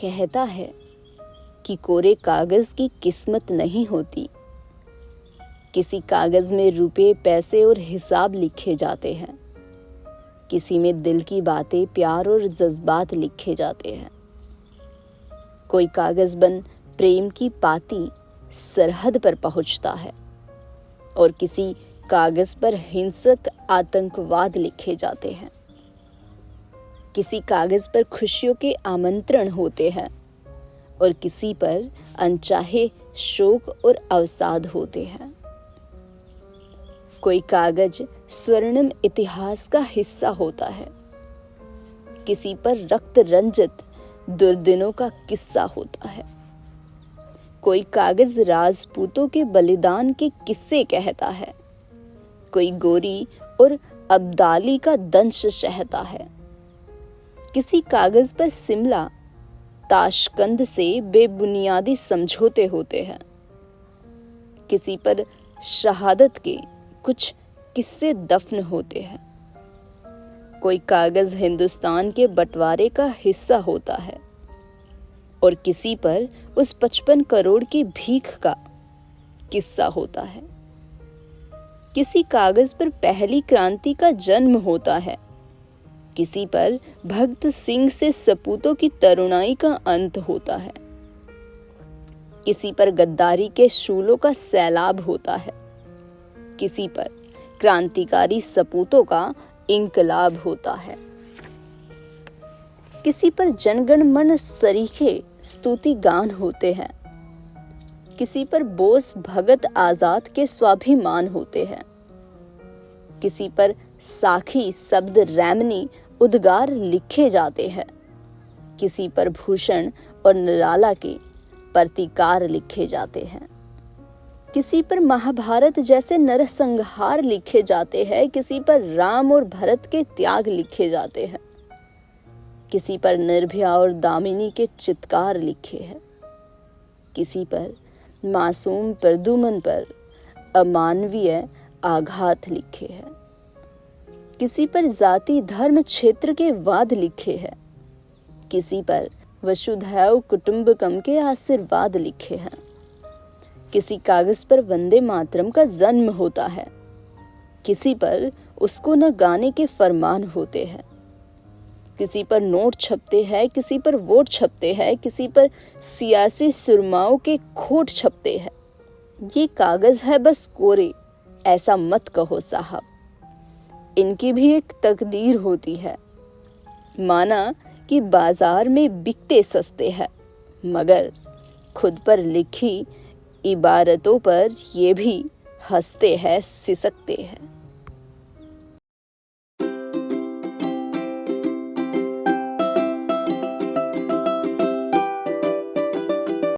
कहता है कि कोरे कागज की किस्मत नहीं होती। किसी कागज में रुपए, पैसे और हिसाब लिखे जाते हैं। किसी में दिल की बातें, प्यार और जज्बात लिखे जाते हैं। कोई कागज बन प्रेम की पाती सरहद पर पहुंचता है और किसी कागज पर हिंसक आतंकवाद लिखे जाते हैं। किसी कागज पर खुशियों के आमंत्रण होते हैं और किसी पर अनचाहे शोक और अवसाद होते हैं। कोई कागज स्वर्णिम इतिहास का हिस्सा होता है, किसी पर रक्त रंजित दुर्दिनों का किस्सा होता है। कोई कागज राजपूतों के बलिदान के किस्से कहता है, कोई गोरी और अब्दाली का दंश सहता है। किसी कागज पर शिमला, ताशकंद से बेबुनियादी समझौते होते हैं। किसी पर शहादत के कुछ किस्से दफन होते हैं। कोई कागज हिंदुस्तान के बंटवारे का हिस्सा होता है और किसी पर उस 55 करोड़ की भीख का किस्सा होता है। किसी कागज पर पहली क्रांति का जन्म होता है, किसी पर भगत सिंह से सपूतों की तरुणाई का अंत होता है। किसी पर गद्दारी के शूलों का सैलाब होता है, किसी पर क्रांतिकारी सपूतों का इंकलाब होता है। किसी पर जनगण मन सरीखे स्तुति गान होते हैं, किसी पर बोस भगत आजाद के स्वाभिमान होते हैं। किसी पर साखी शब्द रैमनी उद्गार लिखे जाते हैं, किसी पर भूषण और निराला के प्रतिकार लिखे जाते हैं। किसी पर महाभारत जैसे नरसंहार लिखे जाते हैं, किसी पर राम और भरत के त्याग लिखे जाते हैं। किसी पर निर्भया और दामिनी के चित्कार लिखे हैं। किसी पर मासूम प्रद्युमन पर अमानवीय आघात लिखे हैं। किसी पर जाति धर्म क्षेत्र के वाद लिखे हैं। किसी पर वसुधैव कुटुंबकम के आशीर्वाद लिखे हैं। किसी कागज पर वंदे मातरम का जन्म होता है, किसी पर उसको न गाने के फरमान होते हैं। किसी पर नोट छपते हैं, किसी पर वोट छपते हैं, किसी पर सियासी सुरमाओं के खोट छपते हैं। ये कागज है बस कोरे, ऐसा मत कहो साहब। इनकी भी एक तकदीर होती है। माना कि बाजार में बिकते सस्ते हैं, मगर खुद पर लिखी इबारतों पर ये भी हंसते हैं, सिसकते हैं।